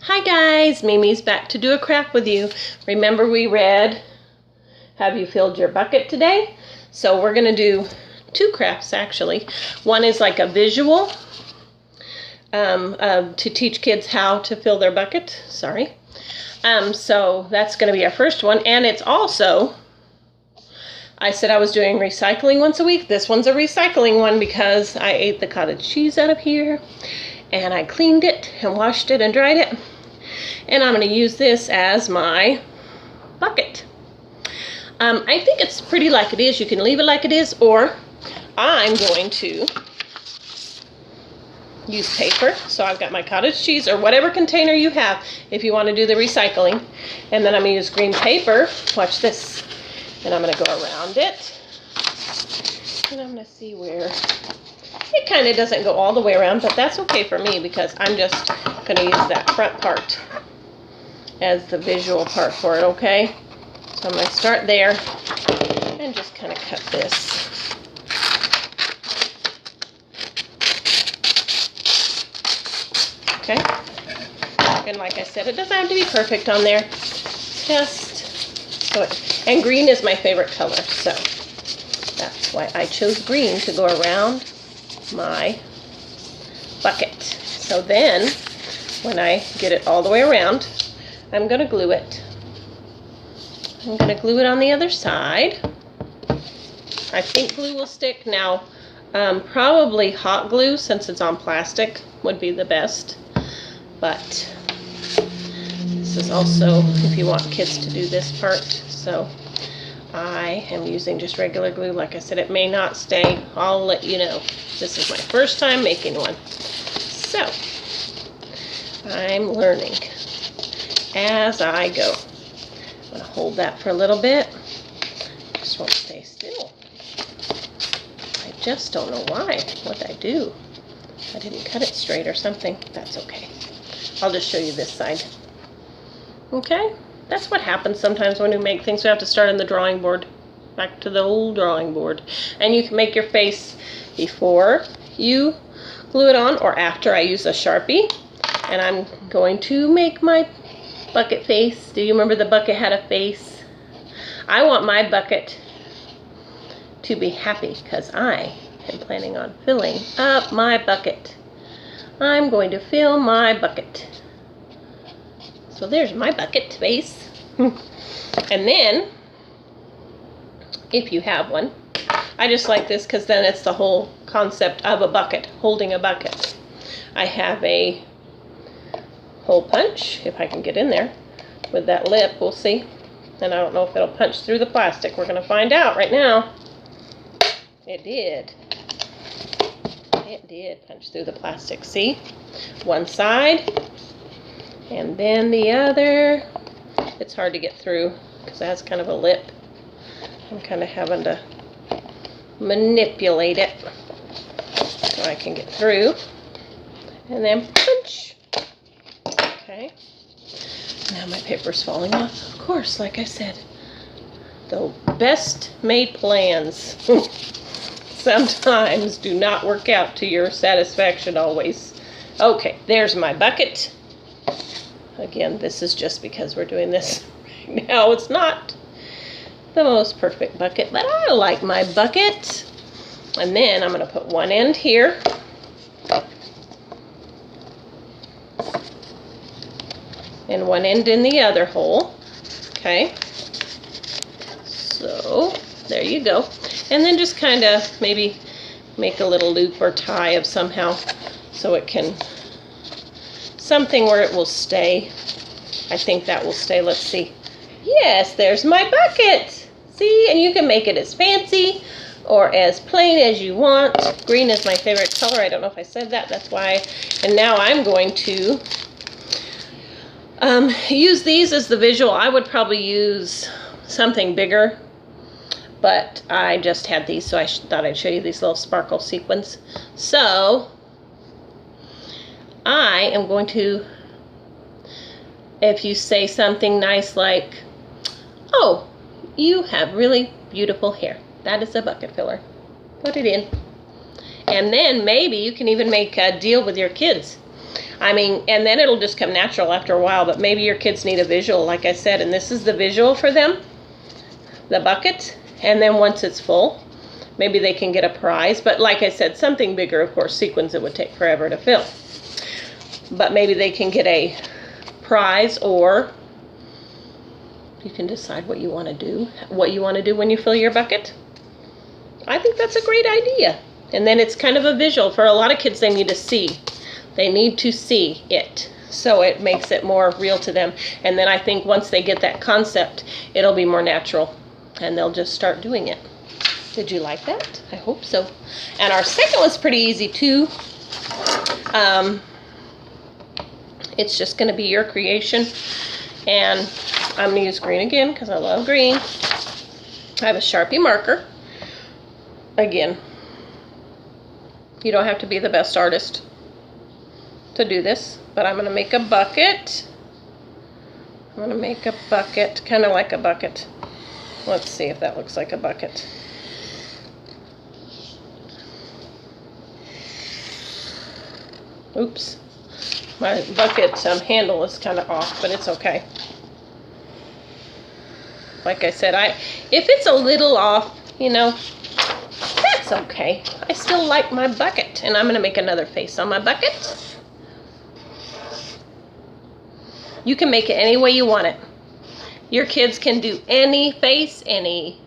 Hi guys, Mimi's back to do a craft with you. Remember we read Have You Filled Your Bucket today? So we're going to do two crafts actually. One is like a visual to teach kids how to fill their bucket. Sorry. So that's going to be our first one. And it's also, I said I was doing recycling once a week. This one's a recycling one because I ate the cottage cheese out of here. And I cleaned it and washed it and dried it. And I'm going to use this as my bucket. I think it's pretty like it is. You can leave it like it is, or I'm going to use paper. So I've got my cottage cheese or whatever container you have if you want to do the recycling. And then I'm going to use green paper. Watch this. And I'm going to go around it. And I'm going to see where... It kind of doesn't go all the way around, but that's okay for me because I'm just going to use that front part as the visual part for it, okay? So I'm going to start there and just kind of cut this. Okay? And like I said, it doesn't have to be perfect on there. Just so it, and green is my favorite color, so that's why I chose green to go around my bucket. So then when I get it all the way around, I'm going to glue it. I'm going to glue it on the other side. I think glue will stick. Now probably hot glue, since it's on plastic, would be the best, but this is also if you want kids to do this part. So I am using just regular glue. Like I said, it may not stay. I'll let you know. This is my first time making one. So, I'm learning as I go. I'm going to hold that for a little bit. Just won't stay still. I just don't know why. What I do. I didn't cut it straight or something. That's okay. I'll just show you this side. Okay? That's what happens sometimes when we make things. We have to start on the drawing board. Back to the old drawing board. And you can make your face before you glue it on or after. I use a Sharpie. And I'm going to make my bucket face. Do you remember the bucket had a face? I want my bucket to be happy because I am planning on filling up my bucket. I'm going to fill my bucket. So there's my bucket face. And then, if you have one, I just like this because then it's the whole concept of a bucket, holding a bucket. I have a hole punch, if I can get in there with that lip, we'll see. And I don't know if it'll punch through the plastic. We're going to find out right now. It did. It did punch through the plastic. See? One side. And then the other. It's hard to get through because it has kind of a lip. I'm kind of having to manipulate it so I can get through. And then punch. Okay. Now my paper's falling off. Of course, like I said, the best made plans sometimes do not work out to your satisfaction always. Okay, there's my bucket. Again, this is just because we're doing this right now. It's not the most perfect bucket, but I like my bucket. And then I'm going to put one end here. And one end in the other hole. Okay. So, there you go. And then just kind of maybe make a little loop or tie of somehow so it can... something where it will stay. I think that will stay. Let's see. Yes, there's my bucket. See, and you can make it as fancy or as plain as you want. Green is my favorite color. I don't know if I said that. That's why. And now I'm going to use these as the visual. I would probably use something bigger, but I just had these, so I thought I'd show you these little sparkle sequins. So I am going to, if you say something nice like, oh, you have really beautiful hair. That is a bucket filler. Put it in. And then maybe you can even make a deal with your kids. I mean, and then it'll just come natural after a while, but maybe your kids need a visual, like I said, and this is the visual for them, the bucket. And then once it's full, maybe they can get a prize. But like I said, something bigger, of course, sequins, it would take forever to fill. But maybe they can get a prize, or you can decide what you want to do, when you fill your bucket. I think that's a great idea. And then it's kind of a visual. For a lot of kids, they need to see. They need to see it. So it makes it more real to them. And then I think once they get that concept, it'll be more natural. And they'll just start doing it. Did you like that? I hope so. And our second was pretty easy too. It's just going to be your creation. And I'm going to use green again because I love green. I have a Sharpie marker. Again, you don't have to be the best artist to do this, but I'm going to make a bucket. I'm going to make a bucket, kind of like a bucket. Let's see if that looks like a bucket. Oops. My bucket handle is kind of off, but it's okay. Like I said, if it's a little off, you know, that's okay. I still like my bucket. And I'm going to make another face on my bucket. You can make it any way you want it. Your kids can do any face, you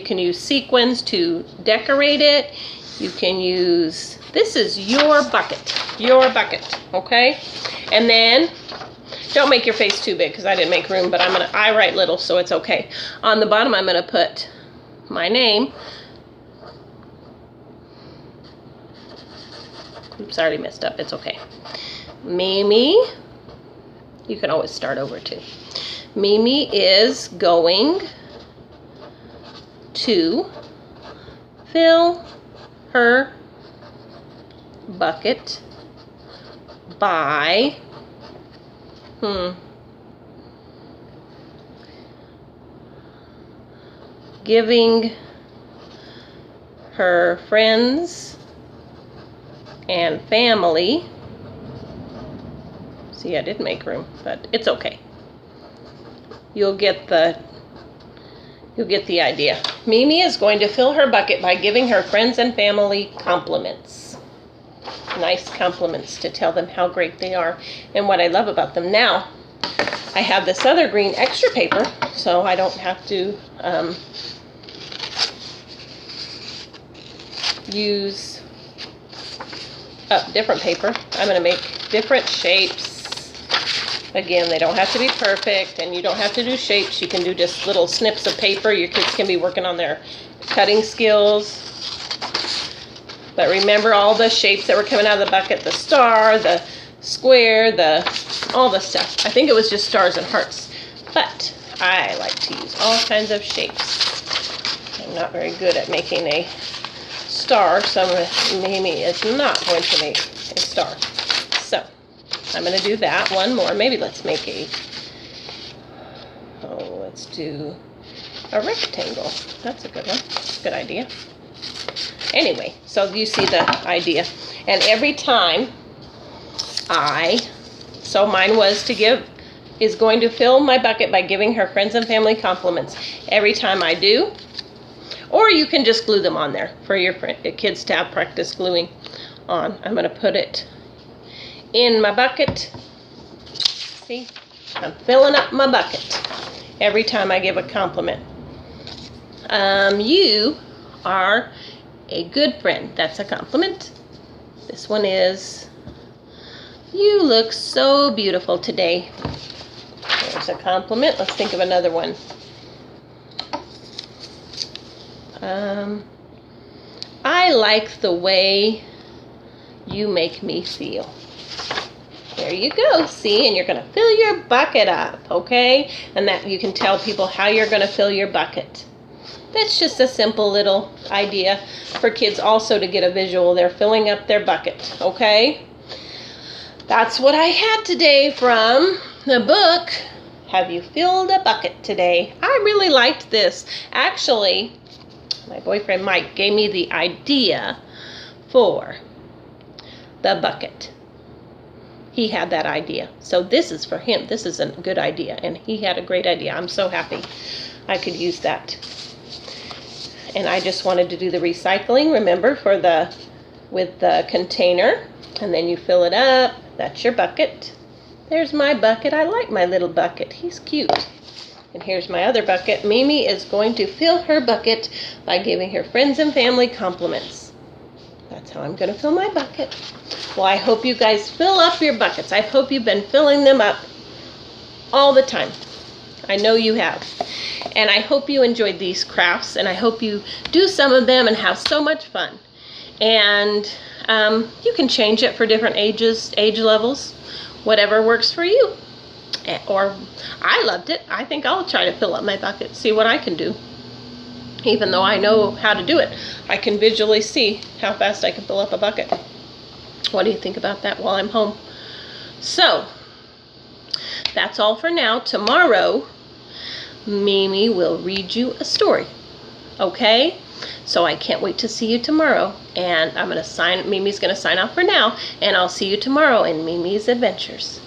can use sequins to decorate it. You can use, this is your bucket, okay? And then, don't make your face too big because I didn't make room, but I write little, so it's okay. On the bottom, I'm gonna put my name. Oops, I already messed up, it's okay. Mimi, you can always start over too. Mimi is going to fill her bucket by giving her friends and family. See, I did make room, but it's okay. You'll get the idea. Mimi is going to fill her bucket by giving her friends and family compliments. Nice compliments to tell them how great they are and what I love about them. Now, I have this other green extra paper, so I don't have to use different paper. I'm going to make different shapes. Again, they don't have to be perfect, and you don't have to do shapes. You can do just little snips of paper. Your kids can be working on their cutting skills. But remember all the shapes that were coming out of the bucket, the star, the square, all the stuff. I think it was just stars and hearts. But I like to use all kinds of shapes. I'm not very good at making a star, so Mimi is not going to make a star. So I'm going to do that one more. Maybe let's make let's do a rectangle. That's a good one. Good idea. Anyway, so you see the idea. And every time so mine was is going to fill my bucket by giving her friends and family compliments. Every time I do, or you can just glue them on there for your kids to have practice gluing on. I'm going to put it in my bucket. See, I'm filling up my bucket every time I give a compliment. You are a good friend. That's a compliment. This one is, you look so beautiful today. There's a compliment. Let's think of another one. I like the way you make me feel. There you go, see, and you're going to fill your bucket up, okay? And that you can tell people how you're going to fill your bucket. That's just a simple little idea for kids also to get a visual. They're filling up their bucket, okay? That's what I had today from the book, Have You Filled a Bucket Today? I really liked this. Actually, my boyfriend Mike gave me the idea for the bucket. He had that idea. So this is for him. This is a good idea. And he had a great idea. I'm so happy I could use that. And I just wanted to do the recycling, remember, with the container. And then you fill it up. That's your bucket. There's my bucket. I like my little bucket. He's cute. And here's my other bucket. Mimi is going to fill her bucket by giving her friends and family compliments. That's how I'm going to fill my bucket. Well, I hope you guys fill up your buckets. I hope you've been filling them up all the time. I know you have. And I hope you enjoyed these crafts, and I hope you do some of them and have so much fun. And you can change it for different ages, age levels, whatever works for you. Or I loved it. I think I'll try to fill up my bucket, see what I can do. Even though I know how to do it, I can visually see how fast I can fill up a bucket. What do you think about that while I'm home? So, that's all for now. Tomorrow, Mimi will read you a story. Okay? So I can't wait to see you tomorrow. And Mimi's going to sign off for now. And I'll see you tomorrow in Mimi's Adventures.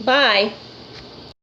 Bye.